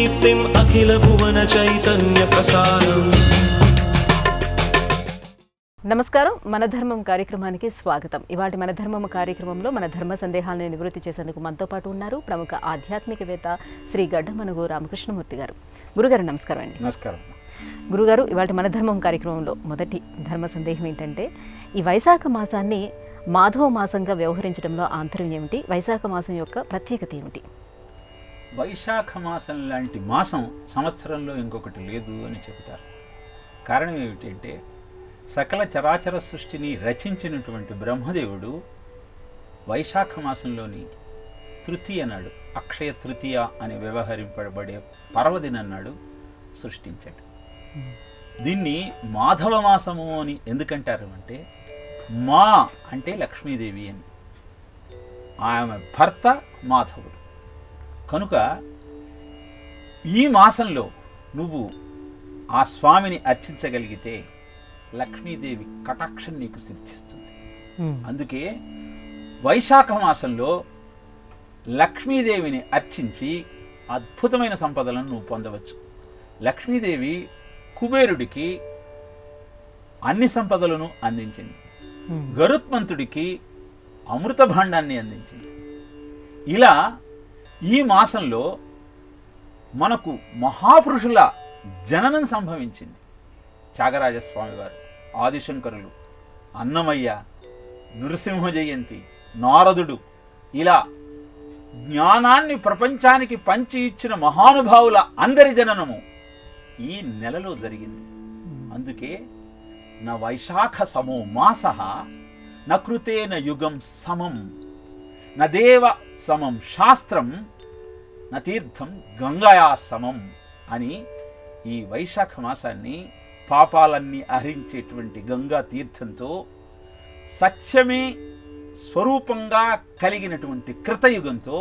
दीप्तिम् अखिल भुवन चैतन्य प्रसारम्। నమస్కారం మన ధర్మం కార్యక్రమానికి స్వాగతం. ఇవాటి మన ధర్మం కార్యక్రమంలో మన ధర్మ సందేహాలను నివృత్తి చేసేందుకు మనతో పాటు ఉన్నారు ప్రముఖ ఆధ్యాత్మికవేత్త శ్రీ గడ్డమనుగు రామకృష్ణమూర్తి గారు. గురుగారు నమస్కారం అండి. నమస్కారం గురుగారు, ఇవాటి మన ధర్మం కార్యక్రమంలో మొదటి ధర్మ సందేహం ఏంటంటే, ఈ వైశాఖ మాసాన్ని మాధవ మాసంగా వ్యవహరించడంలో ఆంతర్యం ఏమిటి? వైశాఖ మాసం యొక్క ప్రత్యేకత ఏమిటి? వైశాఖ మాసం లాంటి మాసం సంవత్సరంలో ఇంకొకటి లేదు అని చెబుతారు. కారణం ఏమిటంటే, సకల చరాచర సృష్టిని రచించినటువంటి బ్రహ్మదేవుడు వైశాఖ మాసంలోని తృతీయ నాడు, అక్షయ తృతీయ అని వ్యవహరింపబడే పర్వదినం నాడు సృష్టించాడు. దీన్ని మాధవ మాసము అని ఎందుకంటారు అంటే, మా అంటే లక్ష్మీదేవి అని, ఆమె భర్త మాధవుడు కనుక ఈ మాసంలో నువ్వు ఆ స్వామిని అర్చించగలిగితే లక్ష్మీదేవి కటాక్షం నీకు సిద్ధిస్తుంది. అందుకే వైశాఖ మాసంలో లక్ష్మీదేవిని అర్చించి అద్భుతమైన సంపదలను నువ్వు పొందవచ్చు. లక్ష్మీదేవి కుబేరుడికి అన్ని సంపదలను అందించింది, గరుత్మంతుడికి అమృత భాండాన్ని అందించింది. ఇలా ఈ మాసంలో మనకు మహాపురుషుల జననం సంభవించింది. త్యాగరాజస్వామి వారు, ఆదిశంకరులు, అన్నమయ్య, నృసింహ జయంతి, నారదుడు, ఇలా జ్ఞానాన్ని ప్రపంచానికి పంచి ఇచ్చిన మహానుభావుల అందరి జననము ఈ నెలలో జరిగింది. అందుకే నా వైశాఖ సమో మాసః నకృతేన యుగం సమం నదేవ సమం శాస్త్రం నతీర్థం గంగాయా సమం అని ఈ వైశాఖ మాసాన్ని పాపాలన్నీ హరించేటువంటి గంగా తీర్థంతో సత్యమే స్వరూపంగా కలిగినటువంటి కృతయుగంతో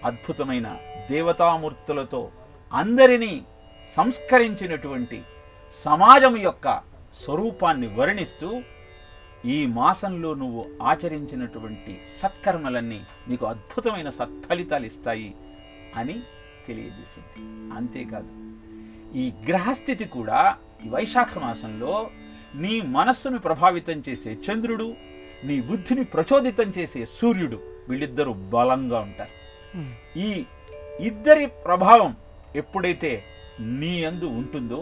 అద్భుతమైన దేవతామూర్తులతో అందరినీ సంస్కరించినటువంటి సమాజం యొక్క స్వరూపాన్ని వర్ణిస్తూ ఈ మాసంలో నువ్వు ఆచరించినటువంటి సత్కర్మలన్నీ నీకు అద్భుతమైన సత్ఫలితాలు ఇస్తాయి అని తెలియజేసింది. అంతేకాదు, ఈ గ్రహస్థితి కూడా ఈ వైశాఖ మాసంలో నీ మనస్సును ప్రభావితం చేసే చంద్రుడు, నీ బుద్ధిని ప్రచోదితం చేసే సూర్యుడు, వీళ్ళిద్దరూ బలంగా ఉంటారు. ఈ ఇద్దరి ప్రభావం ఎప్పుడైతే నీ యందు ఉంటుందో,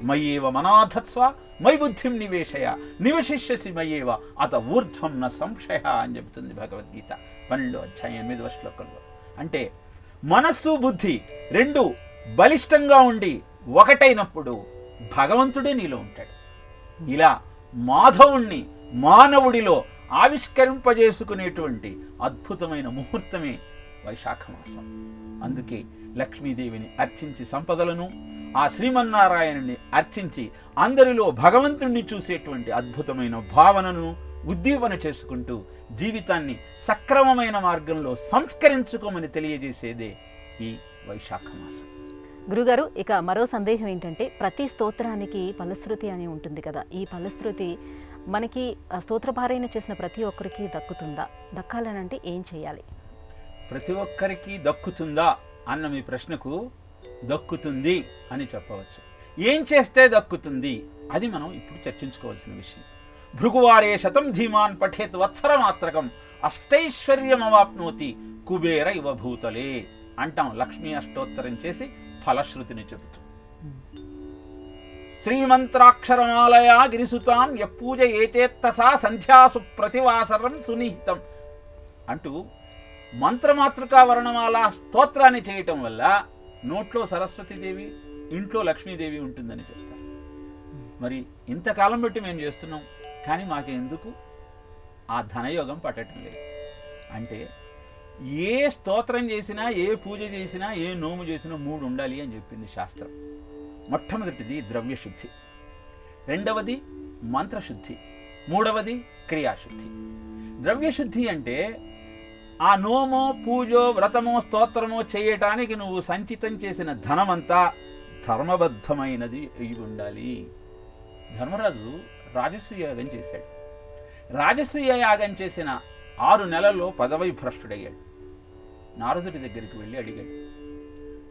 మయ్యేవ మనాధత్స్వ మై బుద్ధిం నివేశయ నివశిష్యసి మయ్యేవ అత ఊర్ధ్వం న సంశయ అని చెబుతుంది భగవద్గీత 12వ అధ్యాయం 8వ శ్లోకంలో. అంటే మనస్సు బుద్ధి రెండు బలిష్టంగా ఉండి ఒకటైనప్పుడు భగవంతుడే నీలో ఉంటాడు. ఇలా మాధవుణ్ణి మానవుడిలో ఆవిష్కరింపజేసుకునేటువంటి అద్భుతమైన ముహూర్తమే వైశాఖ మాసం. అందుకే లక్ష్మీదేవిని అర్చించి సంపదలను, ఆ శ్రీమన్నారాయణుని అర్చించి అందరిలో భగవంతుణ్ణి చూసేటువంటి అద్భుతమైన భావనను ఉద్దీపన చేసుకుంటూ జీవితాన్ని సక్రమమైన మార్గంలో సంస్కరించుకోమని తెలియజేసేదే ఈ వైశాఖ మాసం. గురుగారు, ఇక మరో సందేహం ఏంటంటే, ప్రతి స్తోత్రానికి ఫలశ్రుతి అని ఉంటుంది కదా, ఈ ఫలశ్రుతి మనకి స్తోత్రపారాయణ చేసిన ప్రతి ఒక్కరికి దక్కుతుందా? దక్కాలనంటే ఏం చేయాలి? ప్రతి ఒక్కరికి దక్కుతుందా అన్న మీ ప్రశ్నకు దక్కుతుంది అని చెప్పవచ్చు. ఏం చేస్తే దక్కుతుంది అది మనం ఇప్పుడు చర్చించుకోవాల్సిన విషయం. భృగువారే శతం ధీమాన్ పఠేత్ వత్సరమాత్రకం అష్టైశ్వర్యమవాప్నోతి కుబేర ఇవ భూతలే అంటాం లక్ష్మీ అష్టోత్తరం చేసి ఫలశ్రుతిని చెబుతూ. శ్రీమంత్రాక్షరమాలయా గిరిసుతాం యపూజ ఏచేత్తసా సంధ్యాసు ప్రతివాసరం సునిహితం అంటూ మంత్రమాతృకా వర్ణమాల స్తోత్రాన్ని చేయటం వల్ల నోట్లో సరస్వతీదేవి, ఇంట్లో లక్ష్మీదేవి ఉంటుందని చెప్తారు. మరి ఇంతకాలం బట్టి మేము చేస్తున్నాం, కానీ మాకెందుకు ఆ ధనయోగం పట్టడం లేదు అంటే, ఏ స్తోత్రం చేసినా, ఏ పూజ చేసినా, ఏ నోము చేసినా 3 ఉండాలి అని చెప్పింది శాస్త్రం. మొట్టమొదటిది ద్రవ్యశుద్ధి, రెండవది మంత్రశుద్ధి, మూడవది క్రియాశుద్ధి. ద్రవ్యశుద్ధి అంటే ఆ నోమో, పూజో, వ్రతమో, స్తోత్రమో చేయటానికి నువ్వు సంచితం చేసిన ధనమంతా ధర్మబద్ధమైనది అయి ఉండాలి. ధర్మరాజు రాజసూయ యాగం చేశాడు. రాజసూయ యాగం చేసిన 6 నెలల్లో పదవి భ్రష్టుడయ్యాడు. నారదుడి దగ్గరికి వెళ్ళి అడిగాడు,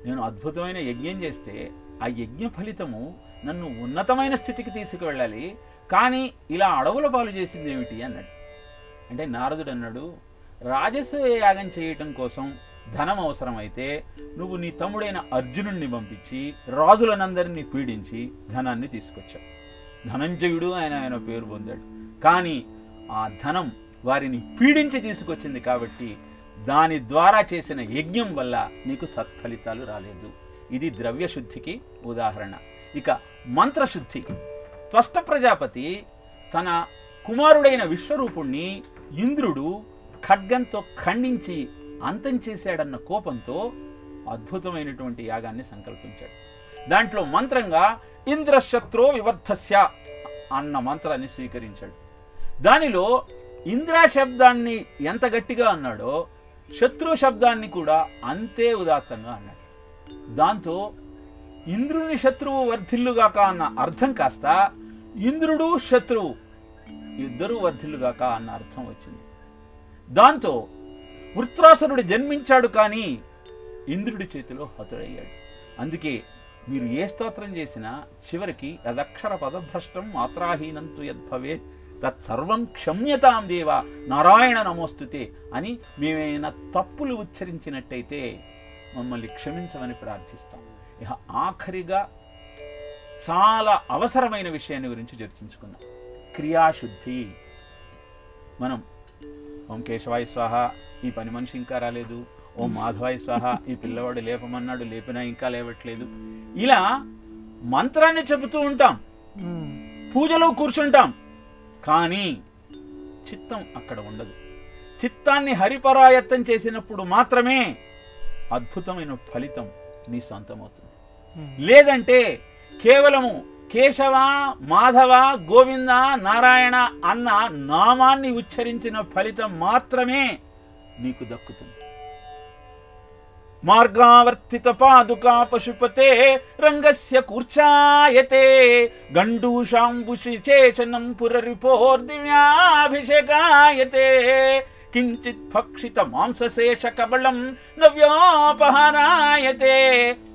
నేను అద్భుతమైన యజ్ఞం చేస్తే ఆ యజ్ఞ ఫలితము నన్ను ఉన్నతమైన స్థితికి తీసుకువెళ్ళాలి, కానీ ఇలా అడవుల పాలు చేసింది ఏమిటి అన్నాడు. అంటే నారదుడు అన్నాడు, రాజసూయ యాగం చేయటం కోసం ధనం అవసరమైతే నువ్వు నీ తమ్ముడైన అర్జునుడిని పంపించి రాజులనందరినీ పీడించి ధనాన్ని తీసుకొచ్చావు. ధనంజయుడు ఆయన పేరు పొందాడు. కానీ ఆ ధనం వారిని పీడించి తీసుకొచ్చింది కాబట్టి దాని ద్వారా చేసిన యజ్ఞం వల్ల నీకు సత్ఫలితాలు రాలేదు. ఇది ద్రవ్యశుద్ధికి ఉదాహరణ. ఇక మంత్రశుద్ధి. త్వష్ట ప్రజాపతి తన కుమారుడైన విశ్వరూపుణ్ణి ఇంద్రుడు ఖడ్గంతో ఖండించి అంతం చేశాడన్న కోపంతో అద్భుతమైనటువంటి యాగాన్ని సంకల్పించాడు. దాంట్లో మంత్రంగా ఇంద్రశత్రో వివర్ధస్య అన్న మంత్రాన్ని స్వీకరించాడు. దానిలో ఇంద్ర శబ్దాన్ని ఎంత గట్టిగా అన్నాడో శత్రు శబ్దాన్ని కూడా అంతే ఉదాత్తంగా అన్నాడు. దాంతో ఇంద్రుని శత్రువు వర్ధిల్లుగాక అన్న అర్థం కాస్త ఇంద్రుడు శత్రువు ఇద్దరూ వర్ధిల్లుగాక అన్న అర్థం వచ్చింది. దాంతో వృత్రాసురుడు జన్మించాడు, కానీ ఇంద్రుడి చేతిలో హతుడయ్యాడు. అందుకే మీరు ఏ స్తోత్రం చేసినా చివరికి యదక్షర పదభ్రష్టం మాత్రాహీనంతు యద్భవేత్ తత్సర్వం క్షమ్యతాం దేవ నారాయణ నమోస్తుతే అని మేమైనా తప్పులు ఉచ్చరించినట్టయితే మమ్మల్ని క్షమించమని ప్రార్థిస్తాం. ఇక ఆఖరిగా చాలా అవసరమైన విషయాన్ని గురించి చర్చించుకుందాం, క్రియాశుద్ధి. మనం ఓం కేశవాయ స్వాహ, ఈ పని మనిషి ఇంకా రాలేదు, ఓం మాధవాయ స్వాహ, ఈ పిల్లవాడు లేపమన్నాడు లేపినా ఇంకా లేవట్లేదు, ఇలా మంత్రాన్ని చెబుతూ ఉంటాం, పూజలో కూర్చుంటాం, కానీ చిత్తం అక్కడ ఉండదు. చిత్తాన్ని హరిపరాయత్తం చేసినప్పుడు మాత్రమే అద్భుతమైన ఫలితం నీ సొంతమవుతుంది. లేదంటే కేవలము కేశవ మాధవ గోవింద నారాయణ అన్న నామాన్ని ఉచ్చరించిన ఫలితం మాత్రమే నీకు దక్కుతుంది. మార్గావర్తిత పాదుకా పశుపతే రంగస్య కూర్చాయతే గండూషాంబుషిచేచనం పురరిపోర్దివ్యాభిషేకాయతే కించిత్ భక్షిత మాంసశేష కబళం నవ్యోపహారాయతే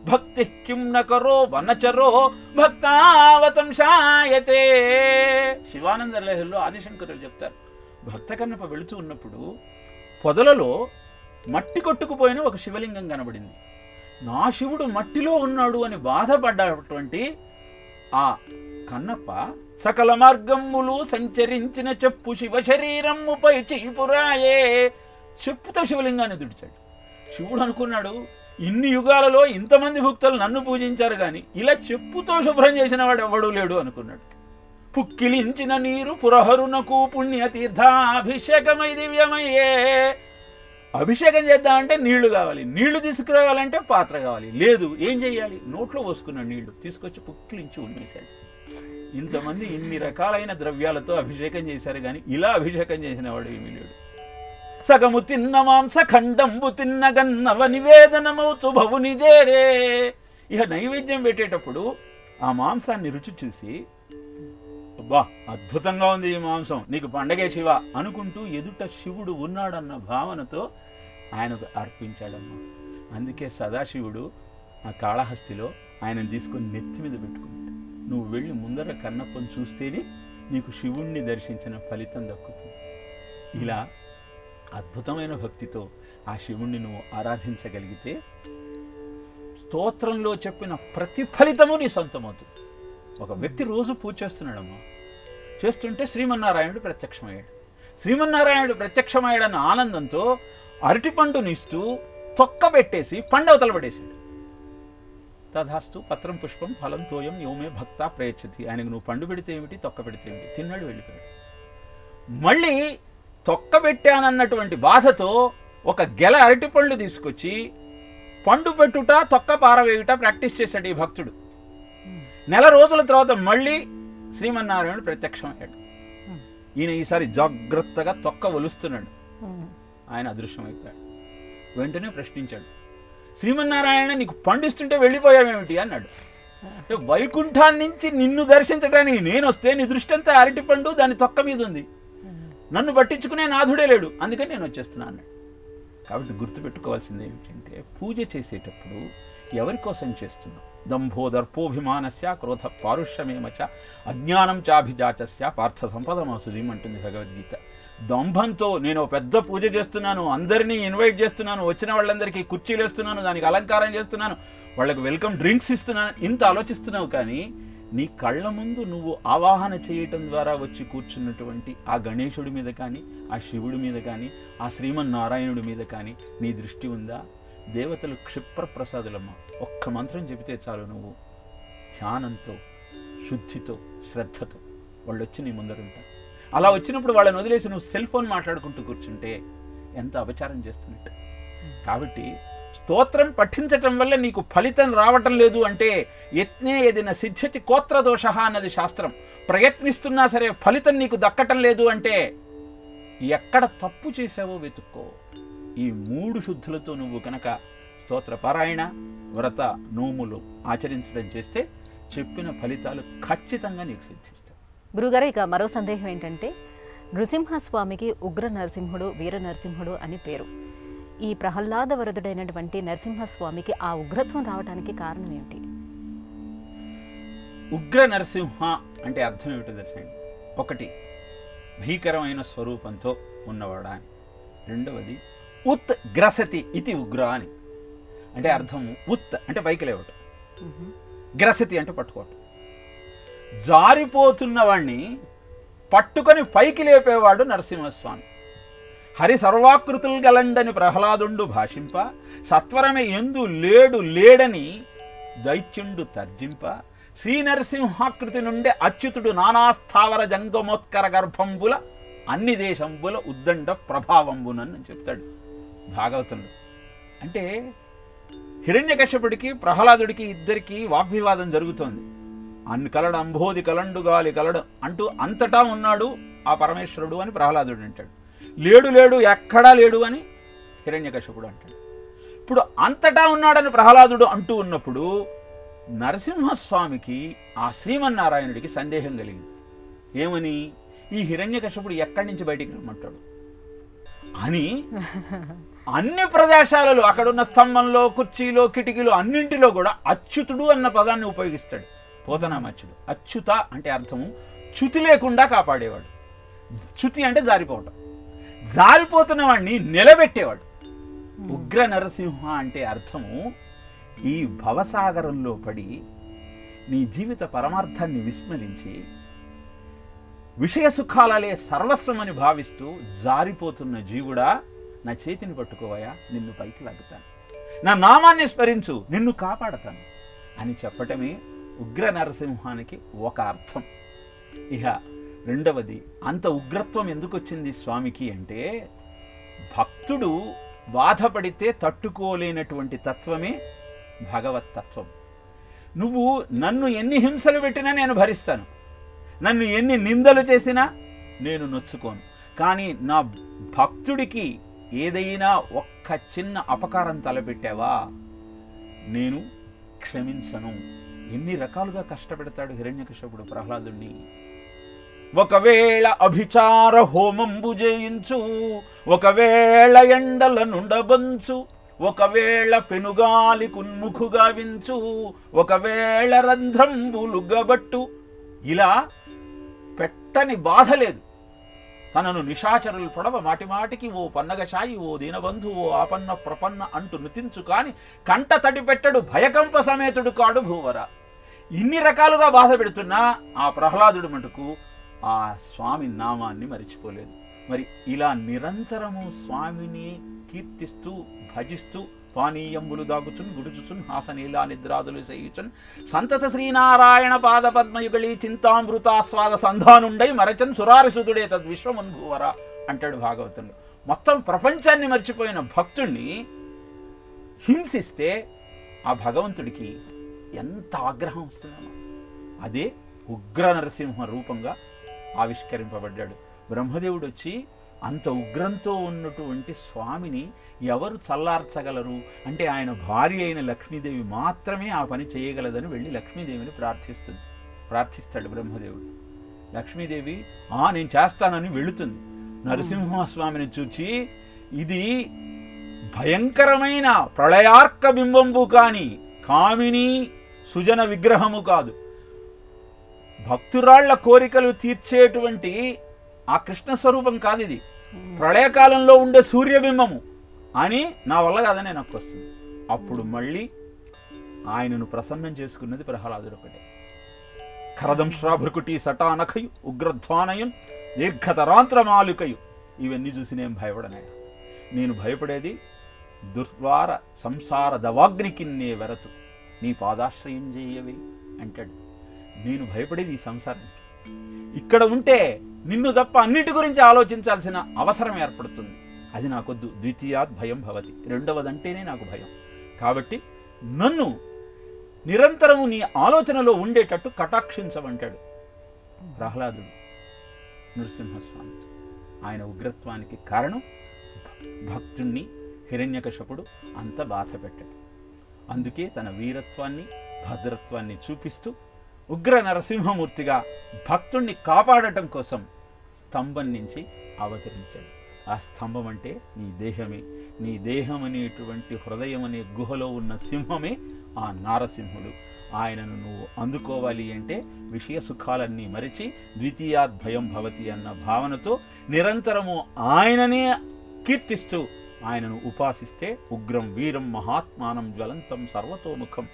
భక్తి కిం నకరో వనచరో భక్తావతంశాయతే. శివానంద లహరిలో ఆదిశంకరులు చెప్తారు, భక్త కన్నప్ప వెళుతూ ఉన్నప్పుడు పొదలలో మట్టి కొట్టుకుపోయిన ఒక శివలింగం కనబడింది. నా శివుడు మట్టిలో ఉన్నాడు అని బాధపడ్డటువంటి ఆ కన్నప్ప సకల మార్గములు సంచరించిన చెప్పు శివ శరీరముపై చీపురాయే, చెప్పుతో శివలింగాన్ని తుడిచాడు. శివుడు అనుకున్నాడు, ఇన్ని యుగాలలో ఇంతమంది భక్తులు నన్ను పూజించారు కానీ ఇలా చెప్పుతో శుభ్రం చేసిన వాడు ఎవడూ లేడు అనుకున్నాడు. పుక్కిలించిన నీరు పురహరునకు పుణ్యతీర్థాభిషేకమై దివ్యమయ్యే. అభిషేకం చేద్దామంటే నీళ్లు కావాలి, నీళ్లు తీసుకురావాలంటే పాత్ర కావాలి, లేదు ఏం చెయ్యాలి, నోట్లో పోసుకున్నాడు, నీళ్లు తీసుకొచ్చి పుక్కిలించి ఉన్నేశాడు. ఇంతమంది ఇన్ని రకాలైన ద్రవ్యాలతో అభిషేకం చేశారు కానీ ఇలా అభిషేకం చేసిన వాడు ఏమీ లేడు. సగము తిన్న మాంస ఖండంబు తిన్నగన్నవ నివేదనమౌచు భవుని చేరే. ఇక నైవేద్యం పెట్టేటప్పుడు ఆ మాంసాన్ని రుచి చూసి, అబ్బా అద్భుతంగా ఉంది ఈ మాంసం, నీకు పండగే శివ అనుకుంటూ ఎదుట శివుడు ఉన్నాడన్న భావనతో ఆయనకు అర్పించాడమ్మా. అందుకే సదాశివుడు ఆ కాళహస్తిలో ఆయనను తీసుకొని నెత్తి మీద పెట్టుకున్నాడు. నువ్వు వెళ్ళి ముందర కన్నప్పని చూస్తేనే నీకు శివుణ్ణి దర్శించిన ఫలితం దక్కుతుంది. ఇలా అద్భుతమైన భక్తితో ఆ శివుణ్ణి నువ్వు ఆరాధించగలిగితే స్తోత్రంలో చెప్పిన ప్రతి ఫలితము నీ సొంతమవుతుంది. ఒక వ్యక్తి రోజు పూజ చేస్తున్నాడమ్మా, చేస్తుంటే శ్రీమన్నారాయణుడు ప్రత్యక్షమయ్యాడు. శ్రీమన్నారాయణుడు ప్రత్యక్షమయ్యాడన్న ఆనందంతో అరటిపండునిస్తూ తొక్క పెట్టేసి పండవతల పడేశాడు. తధాస్తు పత్రం పుష్పం ఫలం తోయం యోమే భక్త ప్రయచ్చతి. ఆయనకు నువ్వు పండు పెడితే ఏమిటి, తొక్క పెడితే ఏమిటి, తిన్నాడు, వెళ్ళిపోయాడు. మళ్ళీ తొక్క పెట్టానన్నటువంటి బాధతో ఒక గెల అరటిపళ్ళు తీసుకొచ్చి పండు పెట్టుట తొక్క పారవేయుట ప్రాక్టీస్ చేశాడు ఈ భక్తుడు. నెల రోజుల తర్వాత మళ్ళీ శ్రీమన్నారాయణుడు ప్రత్యక్షమయ్యాడు. ఈయన ఈసారి జాగ్రత్తగా తొక్క ఒలుస్తున్నాడు. ఆయన అదృశ్యమైపోయాడు. వెంటనే ప్రశ్నించాడు, శ్రీమన్నారాయణ నీకు పండిస్తుంటే వెళ్ళిపోయావేమిటి అన్నాడు. వైకుంఠాన్ని నుంచి నిన్ను దర్శించడానికి నేను వస్తే నీ దృష్టి అంతా అరటిపండు దాని తొక్క మీద ఉంది, నన్ను పట్టించుకునే నాథుడే లేడు, అందుకని నేను వచ్చేస్తున్నా అన్నాడు. కాబట్టి గుర్తుపెట్టుకోవాల్సింది ఏమిటంటే పూజ చేసేటప్పుడు ఎవరి కోసం చేస్తున్నావు? దంభోదర్పోభిమానస్య క్రోధ పారుష్యమేమచ అజ్ఞానం చాభిజాచస్య పార్థ సంపదమాసుజీం అంటుంది భగవద్గీత. దంభంతో నేను పెద్ద పూజ చేస్తున్నాను, అందరినీ ఇన్వైట్ చేస్తున్నాను, వచ్చిన వాళ్ళందరికీ కుర్చీలు వేస్తున్నాను, దానికి అలంకారం చేస్తున్నాను, వాళ్ళకి వెల్కమ్ డ్రింక్స్ ఇస్తున్నాను, ఇంత ఆలోచిస్తున్నావు. కానీ నీ కళ్ళ ముందు నువ్వు ఆవాహన చేయటం ద్వారా వచ్చి కూర్చున్నటువంటి ఆ గణేశుడి మీద కానీ, ఆ శివుడి మీద కానీ, ఆ శ్రీమన్నారాయణుడి మీద కానీ నీ దృష్టి ఉందా? దేవతలు క్షిప్రప్రసాదులమ్మ. ఒక్క మంత్రం చెబితే చాలు, నువ్వు ధ్యానంతో, శుద్ధితో, శ్రద్ధతో వాళ్ళు వచ్చి నీ ముందరుంటారు. అలా వచ్చినప్పుడు వాళ్ళని వదిలేసి నువ్వు సెల్ ఫోన్ మాట్లాడుకుంటూ కూర్చుంటే ఎంత అపచారం చేస్తున్నట్టు. కాబట్టి స్తోత్రం పఠించటం వల్ల నీకు ఫలితం రావటం లేదు అంటే యత్నే యదిన సిద్ధ్యతి కోత్రదోష అన్నది శాస్త్రం. ప్రయత్నిస్తున్నా సరే ఫలితం నీకు దక్కటం లేదు అంటే ఎక్కడ తప్పు చేసావో వెతుక్కో. ఈ 3 శుద్ధులతో నువ్వు కనుక స్తోత్ర పారాయణ, వ్రత, నోములు ఆచరించడం చేస్తే చెప్పిన ఫలితాలు ఖచ్చితంగా నీకు సిద్ధిస్తాయి. గురుగారు, ఇక మరో సందేహం ఏంటంటే, నృసింహస్వామికి ఉగ్ర నరసింహుడు, వీర నరసింహుడు అని పేరు. ఈ ప్రహ్లాద వరదుడైనటువంటి నరసింహస్వామికి ఆ ఉగ్రత్వం రావడానికి కారణం ఏమిటి? ఉగ్ర నరసింహ అంటే అర్థం ఏమిటో తెలుసండి. ఒకటి, భీకరమైన స్వరూపంతో ఉన్నవాడా అని. రెండవది, ఉత్ గ్రసతి ఇది ఉగ్ర అని. అంటే అర్థము ఉత్ అంటే పైకి లేవటం, గ్రసతి అంటే పట్టుకోవటం. జారిపోతున్నవాణ్ణి పట్టుకొని పైకి లేపేవాడు నరసింహస్వామి. హరి సర్వాకృతులు గలండని ప్రహ్లాదుండు భాషింప, సత్వరమే ఎందు లేడు లేడని దైత్యుండు తర్జింప, శ్రీ నరసింహాకృతి నుండి అచ్యుతుడు నానాస్థావర జంగమోత్కర గర్భంబుల అన్ని దేశంబుల ఉద్దండ ప్రభావంబునని చెప్తాడు భాగవతంలో. అంటే హిరణ్యకశ్యపుడికి ప్రహ్లాదుడికి ఇద్దరికి వాగ్వివాదం జరుగుతోంది. అన్ని కలడు అంబోధి కలండు గాలి కలడు అంటూ అంతటా ఉన్నాడు ఆ పరమేశ్వరుడు అని ప్రహ్లాదుడు అంటాడు. లేడు లేడు ఎక్కడా లేడు అని హిరణ్యకశ్యపుడు అంటాడు. ఇప్పుడు అంతటా ఉన్నాడని ప్రహ్లాదుడు అంటూ ఉన్నప్పుడు నరసింహస్వామికి ఆ శ్రీమన్నారాయణుడికి సందేహం కలిగింది. ఏమని? ఈ హిరణ్యకశ్యపుడు ఎక్కడి నుంచి బయటికి రమ్మంటాడు అని అన్ని ప్రదేశాలలో, అక్కడున్న స్తంభంలో, కుర్చీలో, కిటికీలో అన్నింటిలో కూడా అచ్యుతుడు అన్న పదాన్ని ఉపయోగిస్తాడు పోతనామాచ్యుడు. అచ్యుత అంటే అర్థము చ్యుతి లేకుండా కాపాడేవాడు. చ్యుతి అంటే జారిపోవటం. జారిపోతున్న వాడిని నిలబెట్టేవాడు. ఉగ్ర నరసింహ అంటే అర్థము ఈ భవసాగరంలో పడి నీ జీవిత పరమార్థాన్ని విస్మరించి విషయ సుఖాలలే సర్వస్వమని భావిస్తూ జారిపోతున్న జీవుడా, నా చేతిని పట్టుకోవయా, నిన్ను పైకి లాగుతాను, నా నామాన్ని స్మరించు, నిన్ను కాపాడతాను అని చెప్పటమే ఉగ్ర నరసింహానికి ఒక అర్థం. ఇహ రెండవది, అంత ఉగ్రత్వం ఎందుకు వచ్చింది స్వామికి అంటే, భక్తుడు బాధపడితే తట్టుకోలేనటువంటి తత్వమే భగవత్తత్వం. నువ్వు నన్ను ఎన్ని హింసలు పెట్టినా నేను భరిస్తాను, నన్ను ఎన్ని నిందలు చేసినా నేను నొచ్చుకోను. కానీ నా భక్తుడికి ఏదైనా ఒక్క చిన్న అపకారం తలపెట్టావా నేను క్షమించను. ఎన్ని రకాలుగా కష్టపెడతాడు హిరణ్యకశ్యపుడు ప్రహ్లాదుణ్ణి. ఒకవేళ అభిచార హోమంబు చేయించు, ఒకవేళ ఎండల నుండబంచు, ఒకవేళ పెనుగాలి కున్ముఖుగా వించు, ఒకవేళ రంధ్రంబులు గబట్టు, ఇలా పెట్టని బాధ లేదు. తనను నిశాచరులు పొడవ మాటిమాటికి ఓ పన్నగశాయి, ఓ దీనబంధు, ఓ ఆపన్న ప్రపన్న అంటూ నుతించు కాని కంట తడి పెట్టడు భయకంప సమేతుడు కాడు భూవర. ఇన్ని రకాలుగా బాధ పెడుతున్నా ఆ ప్రహ్లాదుడు మటుకు ఆ స్వామి నామాన్ని మరిచిపోలేదు. మరి ఇలా నిరంతరము స్వామిని కీర్తిస్తూ భజిస్తూ పానీయంబులు దాగుచున్ గుడుచుచున్ హాసనీలా నిద్రాదులు చేయుచున్ సంతత శ్రీనారాయణ పాద పద్మయుగళి చింతామృతాస్వాద సంధానుండై మరచన్ సురారిసుతుడే తద్విశ్వమున్భూవరా అంటాడు భాగవతంలో. మొత్తం ప్రపంచాన్ని మర్చిపోయిన భక్తుణ్ణి హింసిస్తే ఆ భగవంతుడికి ఎంత ఆగ్రహం వస్తుందో. అదే ఉగ్ర నరసింహ రూపంగా ఆవిష్కరింపబడ్డాడు. బ్రహ్మదేవుడు వచ్చి అంత ఉగ్రంతో ఉన్నటువంటి స్వామిని ఎవరు చల్లార్చగలరు అంటే ఆయన భార్య అయిన లక్ష్మీదేవి మాత్రమే ఆ పని చేయగలదని వెళ్ళి లక్ష్మీదేవిని ప్రార్థిస్తాడు బ్రహ్మదేవుడు. లక్ష్మీదేవి నేను చేస్తానని వెళుతుంది. నరసింహస్వామిని చూచి ఇది భయంకరమైన ప్రళయార్క బింబంబు కాని కామిని సుజన విగ్రహము కాదు, భక్తురాళ్ల కోరికలు తీర్చేటువంటి ఆ కృష్ణ స్వరూపం కాదు ఇది, ప్రళయకాలంలో ఉండే సూర్యబింబము అని నా వల్ల కాదని నాకు వస్తుంది. అప్పుడు మళ్ళీ ఆయనను ప్రసన్నం చేసుకున్నది ప్రహ్లాదుడు ఒకటే. ఖరదంశ్రాభృకుటి సటానఖయు ఉగ్రధ్వానయం దీర్ఘతరాంత్రమాలుకయు, ఇవన్నీ చూసి నేను భయపడనయా. నేను భయపడేది దుర్వార సంసార దవాగ్నికి నే వెరతు నీ పాదాశ్రయం చేయవే అంటాడు. నేను భయపడేది ఈ సంసారానికి. ఇక్కడ ఉంటే నిన్ను తప్ప అన్నిటి గురించి ఆలోచించాల్సిన అవసరం ఏర్పడుతుంది. అది నాకొద్దు. ద్వితీయాత్ భయం భవతి, రెండవదంటేనే నాకు భయం. కాబట్టి నన్ను నిరంతరము నీ ఆలోచనలో ఉండేటట్టు కటాక్షించమంటాడు ప్రహ్లాదుడు నృసింహస్వామి. ఆయన ఉగ్రత్వానికి కారణం భక్తుణ్ణి హిరణ్యకశపుడు అంత బాధ పెట్టాడు. అందుకే తన వీరత్వాన్ని భద్రత్వాన్ని చూపిస్తూ ఉగ్ర నరసింహమూర్తిగా భక్తుణ్ణి కాపాడటం కోసం స్తంభం నుంచి అవతరించాడు. ఆ స్తంభం అంటే నీ దేహమే. నీ దేహం అనేటువంటి హృదయం అనే గుహలో ఉన్న సింహమే ఆ నారసింహుడు. ఆయనను నువ్వు అందుకోవాలి అంటే విషయ సుఖాలన్నీ మరిచి ద్వితీయాత్ భయం భవతి అన్న భావనతో నిరంతరము ఆయననే కీర్తిస్తూ ఆయనను ఉపాసిస్తే ఉగ్రం వీరం మహాత్మానం జ్వలంతం సర్వతోముఖం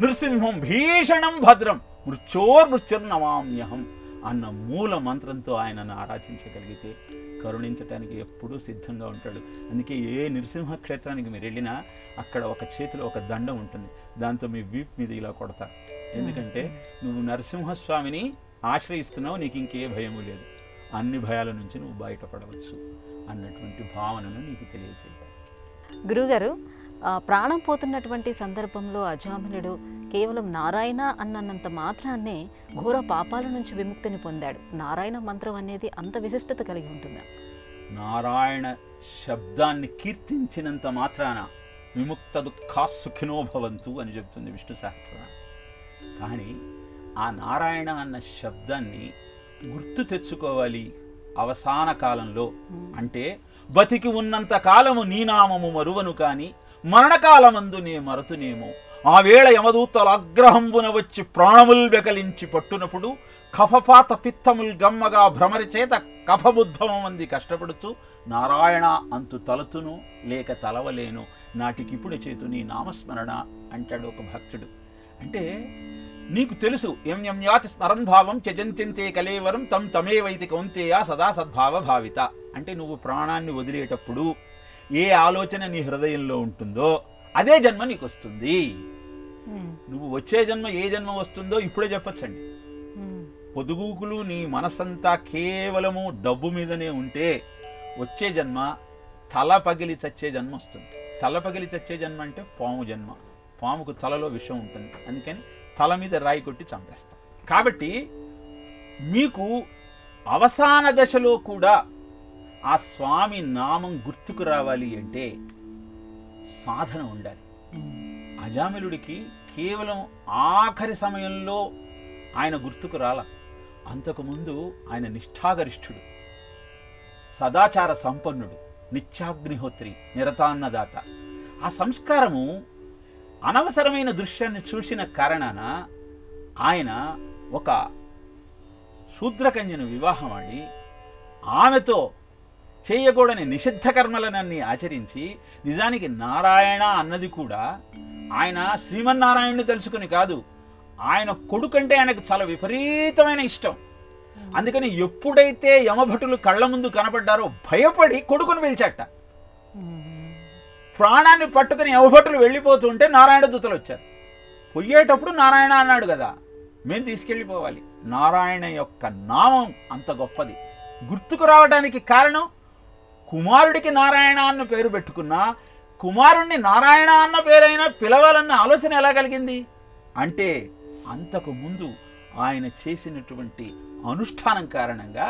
నృసింహం భీషణం భద్రం మృత్యోర్మృత్యుర్నమామ్యహం అన్న మూల మంత్రంతో ఆయనను ఆరాధించగలిగితే కరుణించడానికి ఎప్పుడూ సిద్ధంగా ఉంటాడు. అందుకే ఏ నృసింహ క్షేత్రానికి మీరు వెళ్ళినా అక్కడ ఒక చేతిలో ఒక దండం ఉంటుంది, దాంతో మీ వీప్ మీద ఇలా కొడతారు. ఎందుకంటే నువ్వు నరసింహస్వామిని ఆశ్రయిస్తున్నావు, నీకు ఇంకే భయము లేదు, అన్ని భయాల నుంచి నువ్వు బయటపడవచ్చు అన్నటువంటి భావనను నీకు తెలియజేయాలి. గురుగారు, ప్రాణం పోతున్నటువంటి సందర్భంలో అజామిలుడు కేవలం నారాయణ అన్నంత మాత్రాన్నే ఘోర పాపాల నుంచి విముక్తిని పొందాడు. నారాయణ మంత్రం అనేది అంత విశిష్టత కలిగి ఉంటుందా? నారాయణ శబ్దాన్ని కీర్తించినంత మాత్రాన విముక్త దుఃఖా సుఖినో భవంతు అని చెప్తుంది విష్ణు సహస్రనామం. కానీ ఆ నారాయణ అన్న శబ్దాన్ని గుర్తు తెచ్చుకోవాలి అవసాన కాలంలో. అంటే బతికి ఉన్నంత కాలము నీ నామము మరువను కాని మరణకాలమందు నే మరతునేమో, ఆ వేళ యమదూతల అగ్రహంబున వచ్చి ప్రాణముల్ బెకలించి పట్టునప్పుడు కఫపాత పిత్తముల్ గమ్మగా భ్రమరి చేత కఫబుద్ధమంది కష్టపడుతూ నారాయణ అంతు తలతును లేక తలవలేను, నాటికిప్పుడు చేతు నీ నామస్మరణ అంటాడు ఒక భక్తుడు. అంటే నీకు తెలుసు ఎం ఎం యాతి స్మరన్ భావం త్యజంత్యంతే కలేవరం తం తమేవైతి కౌంతేయ సదా సద్భావ భావిత. అంటే నువ్వు ప్రాణాన్ని వదిలేటప్పుడు ఏ ఆలోచన నీ హృదయంలో ఉంటుందో అదే జన్మ నీకు వస్తుంది. నువ్వు వచ్చే జన్మ ఏ జన్మ వస్తుందో ఇప్పుడే చెప్పచ్చండి. పొదుగుకులు నీ మనసంతా కేవలము డబ్బు మీదనే ఉంటే వచ్చే జన్మ తల పగిలి చచ్చే జన్మ వస్తుంది. తల పగిలి చచ్చే జన్మ అంటే పాము జన్మ. పాముకు తలలో విషం ఉంటుంది, అందుకని తల మీద రాయి కొట్టి చంపేస్తాం. కాబట్టి మీకు అవసాన దశలో కూడా ఆ స్వామి నామం గుర్తుకు రావాలి అంటే సాధన ఉండాలి. అజామిలుడికి కేవలం ఆఖరి సమయంలో ఆయన గుర్తుకు రాల, అంతకుముందు ఆయన నిష్ఠాగరిష్ఠుడు, సదాచార సంపన్నుడు, నిత్యాగ్నిహోత్రి, నిరతాన్నదాత. ఆ సంస్కారము అనవసరమైన దృశ్యాన్ని చూసిన కారణాన ఆయన ఒక శూద్రకన్యను వివాహమాడి ఆమెతో చేయకూడని నిషిద్ధ కర్మలనన్నీ ఆచరించి, నిజానికి నారాయణ అన్నది కూడా ఆయన శ్రీమన్నారాయణుని తెలుసుకుని కాదు, ఆయన కొడుకంటే ఆయనకు చాలా విపరీతమైన ఇష్టం. అందుకని ఎప్పుడైతే యమభటులు కళ్ళ ముందు కనపడ్డారో భయపడి కొడుకుని పిలిచాట. ప్రాణాన్ని పట్టుకుని యమభటులు వెళ్ళిపోతుంటే నారాయణ దూతలు వచ్చారు. పొయ్యేటప్పుడు నారాయణ అన్నాడు కదా, మేము తీసుకెళ్ళిపోవాలి. నారాయణ యొక్క నామం అంత గొప్పది. గుర్తుకు రావడానికి కారణం కుమారుడికి నారాయణ అన్న పేరు పెట్టుకున్నా కుమారుణ్ణి నారాయణ అన్న పేరైనా పిలవాలన్న ఆలోచన ఎలా కలిగింది అంటే అంతకు ముందు ఆయన చేసినటువంటి అనుష్ఠానం కారణంగా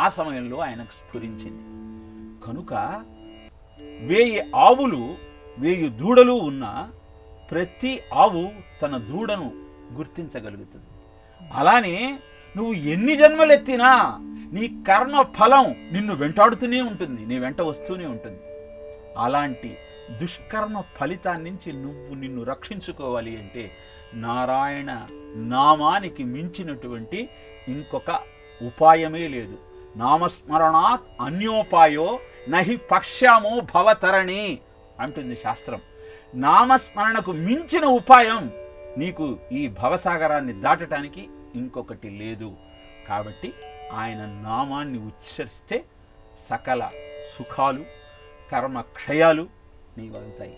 ఆ సమయంలో ఆయనకు స్ఫురించింది. కనుక 1000 ఆవులు 1000 దూడలు ఉన్న ప్రతి ఆవు తన దూడను గుర్తించగలుగుతుంది. అలానే నువ్వు ఎన్ని జన్మలెత్తినా నీ కర్మ ఫలం నిన్ను వెంటాడుతూనే ఉంటుంది, నీ వెంట వస్తూనే ఉంటుంది. అలాంటి దుష్కర్మ ఫలితాన్ని నుంచి నిన్ను రక్షించుకోవాలి అంటే నారాయణ నామానికి మించినటువంటి ఇంకొక ఉపాయమే లేదు. నామస్మరణాత్ అన్యోపాయో నహి పక్ష్యామో భవతరణి అంటుంది శాస్త్రం. నామస్మరణకు మించిన ఉపాయం నీకు ఈ భవసాగరాన్ని దాటడానికి ఇంకొకటి లేదు. కాబట్టి ఆయన నామాన్ని ఉచ్చరిస్తే సకల సుఖాలు కర్మక్షయాలు నీవు అవుతాయి.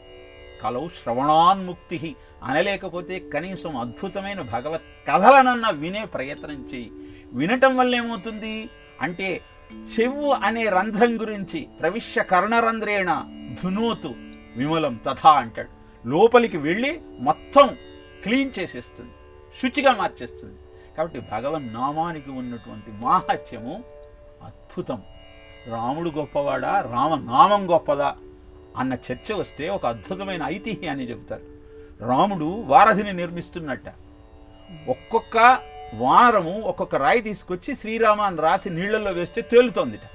కలౌ శ్రవణాన్ముక్తి అనలేకపోతే కనీసం అద్భుతమైన భగవత్ కథలనన్నా వినే ప్రయత్నం చేయి. వినటం వల్ల ఏమవుతుంది అంటే చెవు అనే రంధ్రం గురించి ప్రవిశ్య కర్ణరంధ్రేణ ధునోతు విమలం తథా అంటాడు. లోపలికి వెళ్ళి మొత్తం క్లీన్ చేసేస్తుంది, శుచిగా మార్చేస్తుంది. కాబట్టి భగవన్ నామానికి ఉన్నటువంటి మాహాత్యము అద్భుతం. రాముడు గొప్పవాడా రామనామం గొప్పదా అన్న చర్చ వస్తే ఒక అద్భుతమైన ఐతిహ్యాన్ని చెబుతారు. రాముడు వారధిని నిర్మిస్తున్నట్ట. ఒక్కొక్క వానరము ఒక్కొక్క రాయి తీసుకొచ్చి శ్రీరామ అని రాసి నీళ్లలో వేస్తే తేలుతోందిట.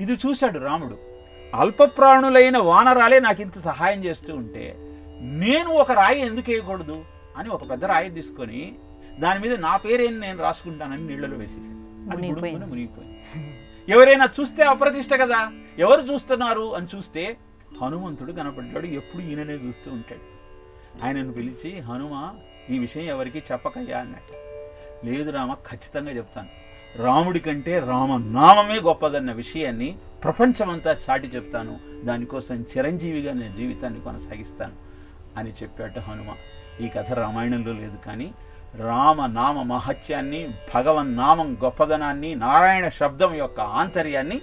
ఇది చూశాడు రాముడు. అల్పప్రాణులైన వానరాలే నాకు ఇంత సహాయం చేస్తూ ఉంటే నేను ఒక రాయి ఎందుకు వేయకూడదు అని ఒక పెద్ద రాయి తీసుకొని దాని మీద నా పేరేం నేను రాసుకుంటానని నీళ్లలో వేసేసాను. అది మునిగిపోయింది. ఎవరైనా చూస్తే అప్రతిష్ట కదా, ఎవరు చూస్తున్నారు అని చూస్తే హనుమంతుడు కనపడ్డాడు. ఎప్పుడు ఈయననే చూస్తూ ఉంటాడు. ఆయనను పిలిచి హనుమ ఈ విషయం ఎవరికి చెప్పకయ్యా అన్నట్టు. లేదు రామ, ఖచ్చితంగా చెప్తాను. రాముడి కంటే రామనామమే గొప్పదన్న విషయాన్ని ప్రపంచమంతా చాటి చెప్తాను. దానికోసం చిరంజీవిగా నేను జీవితాన్ని కొనసాగిస్తాను అని చెప్పాట హనుమ. ఈ కథ రామాయణంలో లేదు, కానీ రామనామ మహత్యాన్ని, భగవన్నామం గొప్పదనాన్ని, నారాయణ శబ్దం యొక్క ఆంతర్యాన్ని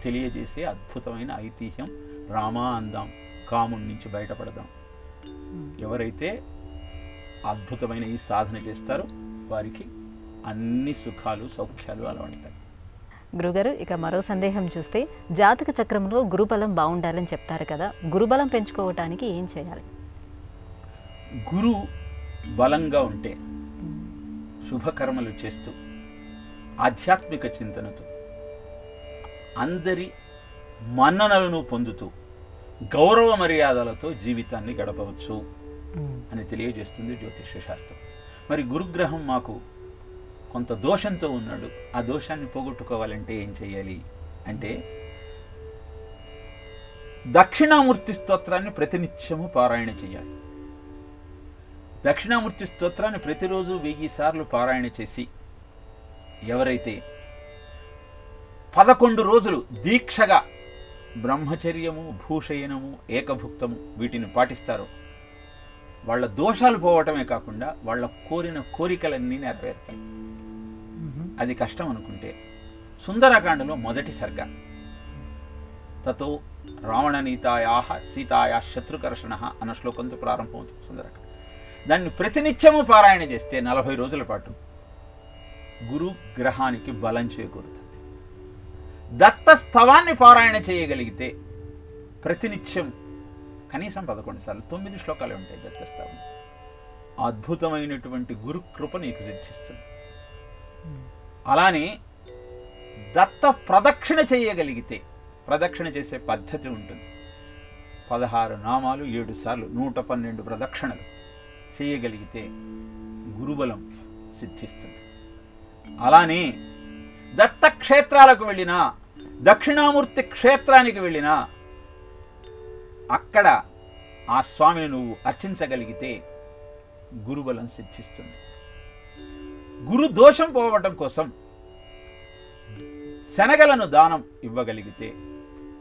తెలియజేసే అద్భుతమైన ఐతిహ్యం. రామా అందాం, కాముడి నుంచి బయటపడదాం. ఎవరైతే అద్భుతమైన ఈ సాధన చేస్తారో వారికి అన్ని సుఖాలు సౌఖ్యాలు అలవడతాయి. గురుగారు, ఇక మరో సందేహం చూస్తే జాతక చక్రంలో గురుబలం బాగుండాలని చెప్తారు కదా, గురుబలం పెంచుకోవటానికి ఏం చేయాలి? గురు బలంగా ఉంటే శుభకర్మలు చేస్తూ ఆధ్యాత్మిక చింతనతో అందరి మన్ననలను పొందుతూ గౌరవ మర్యాదలతో జీవితాన్ని గడపవచ్చు అని తెలియజేస్తుంది జ్యోతిష్య శాస్త్రం. మరి గురుగ్రహం మాకు కొంత దోషంతో ఉన్నాడు, ఆ దోషాన్ని పోగొట్టుకోవాలంటే ఏం చేయాలి అంటే దక్షిణామూర్తి స్తోత్రాన్ని ప్రతినిత్యము పారాయణ చేయాలి. దక్షిణామూర్తి స్తోత్రాన్ని ప్రతిరోజు 1000 సార్లు పారాయణ చేసి ఎవరైతే 11 రోజులు దీక్షగా బ్రహ్మచర్యము, భూషయనము, ఏకభుక్తము వీటిని పాటిస్తారో వాళ్ళ దోషాలు పోవటమే కాకుండా వాళ్ళ కోరిన కోరికలన్నీ నెరవేరుతాయి. అది కష్టం అనుకుంటే సుందరకాండలో మొదటి సర్గ తతో రావణనీతాయాః సీతాయాః శత్రుకర్షణః అన్న శ్లోకంతో ప్రారంభమవుతుంది సుందరకాండ. దాన్ని ప్రతినిత్యము పారాయణ చేస్తే 40 రోజుల పాటు గురు గ్రహానికి బలం చేకూరుతుంది. దత్తస్తవాన్ని పారాయణ చేయగలిగితే ప్రతినిత్యం కనీసం 11 సార్లు 9 శ్లోకాలు ఉంటాయి దత్తస్తవం. అద్భుతమైనటువంటి గురు కృప నీకు సిద్ధిస్తుంది. అలానే దత్త ప్రదక్షిణ చేయగలిగితే, ప్రదక్షిణ చేసే పద్ధతి ఉంటుంది. 16 నామాలు 7 సార్లు 112 ప్రదక్షిణలు చేయగలిగితే గురుబలం సిద్ధిస్తుంది. అలానే దత్తక్షేత్రాలకు వెళ్ళినా, దక్షిణామూర్తి క్షేత్రానికి వెళ్ళినా అక్కడ ఆ స్వామిని నువ్వు అర్చించగలిగితే గురుబలం సిద్ధిస్తుంది. గురు దోషం పోవటం కోసం శనగలను దానం ఇవ్వగలిగితే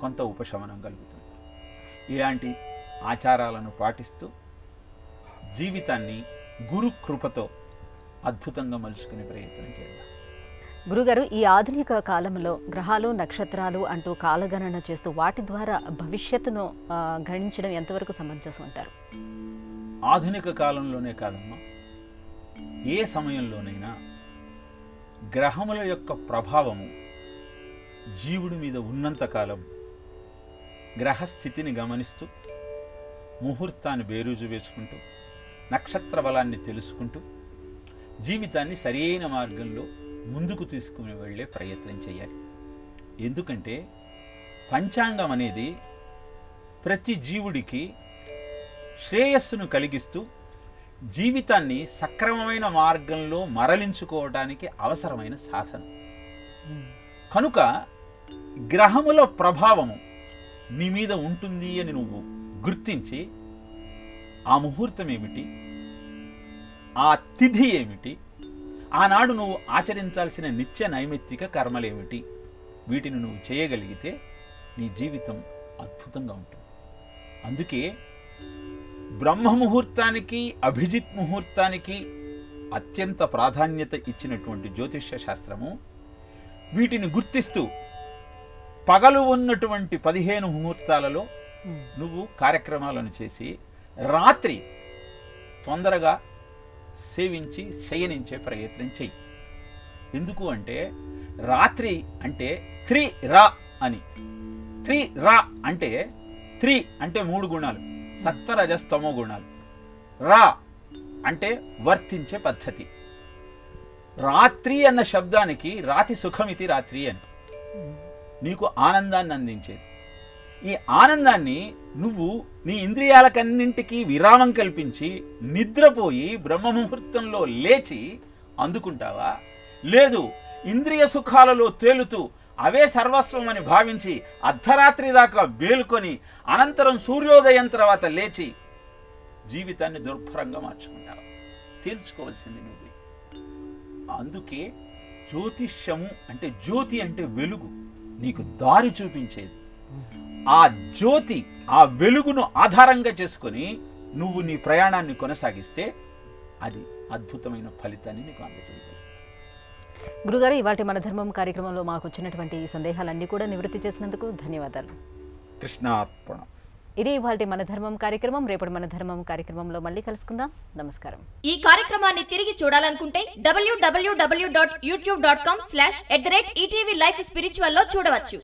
కొంత ఉపశమనం కలుగుతుంది. ఇలాంటి ఆచారాలను పాటిస్తూ జీవితాన్ని గురు కృపతో అద్భుతంగా మలుచుకునే ప్రయత్నం చేద్దాం. గురుగారు, ఈ ఆధునిక కాలంలో గ్రహాలు, నక్షత్రాలు అంటూ కాలగణన చేస్తూ వాటి ద్వారా భవిష్యత్తును గణించడం ఎంతవరకు సమంజసం అంటారు? ఆధునిక కాలంలోనే కాదమ్మా, ఏ సమయంలోనైనా గ్రహముల యొక్క ప్రభావము జీవుడి మీద ఉన్నంతకాలం గ్రహస్థితిని గమనిస్తూ, ముహూర్తాన్ని బేరీజు వేసుకుంటూ, నక్షత్ర బలాన్ని తెలుసుకుంటూ జీవితాన్ని సరైన మార్గంలో ముందుకు తీసుకుని వెళ్ళే ప్రయత్నం చేయాలి. ఎందుకంటే పంచాంగం అనేది ప్రతి జీవుడికి శ్రేయస్సును కలిగిస్తూ జీవితాన్ని సక్రమమైన మార్గంలో మరలించుకోవడానికి అవసరమైన సాధనం. కనుక గ్రహముల ప్రభావము నీ మీద ఉంటుంది అని నువ్వు గుర్తించి ఆ ముహూర్తం ఏమిటి, ఆ తిథి ఏమిటి, ఆనాడు నువ్వు ఆచరించాల్సిన నిత్య నైమిత్తిక కర్మలేమిటి, వీటిని నువ్వు చేయగలిగితే నీ జీవితం అద్భుతంగా ఉంటుంది. అందుకే బ్రహ్మ ముహూర్తానికి అభిజిత్ ముహూర్తానికి అత్యంత ప్రాధాన్యత ఇచ్చినటువంటి జ్యోతిష్య శాస్త్రము వీటిని గుర్తిస్తూ పగలు ఉన్నటువంటి 15 ముహూర్తాలలో నువ్వు కార్యక్రమాలను చేసి రాత్రి తొందరగా సేవించి శయనించే ప్రయత్నం చెయ్యి. ఎందుకు అంటే రాత్రి అంటే త్రిరా అని. త్రిరా అంటే త్రి అంటే 3 గుణాలు, సత్వరజస్తమో గుణాలు. రా అంటే వర్తించే పద్ధతి. రాత్రి అన్న శబ్దానికి రాతి సుఖమితి రాత్రి అని, నీకు ఆనందాన్ని అందించేది. ఈ ఆనందాన్ని నువ్వు నీ ఇంద్రియాలకన్నింటికీ విరామం కల్పించి నిద్రపోయి బ్రహ్మముహూర్తంలో లేచి అందుకుంటావా? లేదు, ఇంద్రియ సుఖాలలో తేలుతూ అవే సర్వస్వం అని భావించి అర్ధరాత్రి దాకా మేలుకొని అనంతరం సూర్యోదయం తర్వాత లేచి జీవితాన్ని దుర్భరంగా మార్చుకుంటావు. తేల్చుకోవాల్సింది నువ్వు. అందుకే జ్యోతిష్యము అంటే జ్యోతి అంటే వెలుగు, నీకు దారి చూపించేది. ఆ జ్యోతి, ఆ వెలుగును ఆధారంగా చేసుకొని నువ్వు నీ ప్రయాణాన్ని కొనసాగిస్తే అది అద్భుతమైన ఫలితాన్ని నీకు అందజేయగలదు. గురుగారు, ఇవాటి మన ధర్మం కార్యక్రమంలో మాకు వచ్చినటువంటి సందేహాలన్నీ కూడా నివృత్తి చేసినందుకు ధన్యవాదాలు. కృష్ణార్పణ. ఇది ఇవాల్టి మన ధర్మం కార్యక్రమం. రేపటి మన ధర్మం కార్యక్రమంలో మళ్ళీ కలుసుకుందాం. నమస్కారం. ఈ కార్యక్రమాన్ని తిరిగి చూడాలనుకుంటే www.youtube.com/ETV Life Spiritual లో చూడవచ్చు.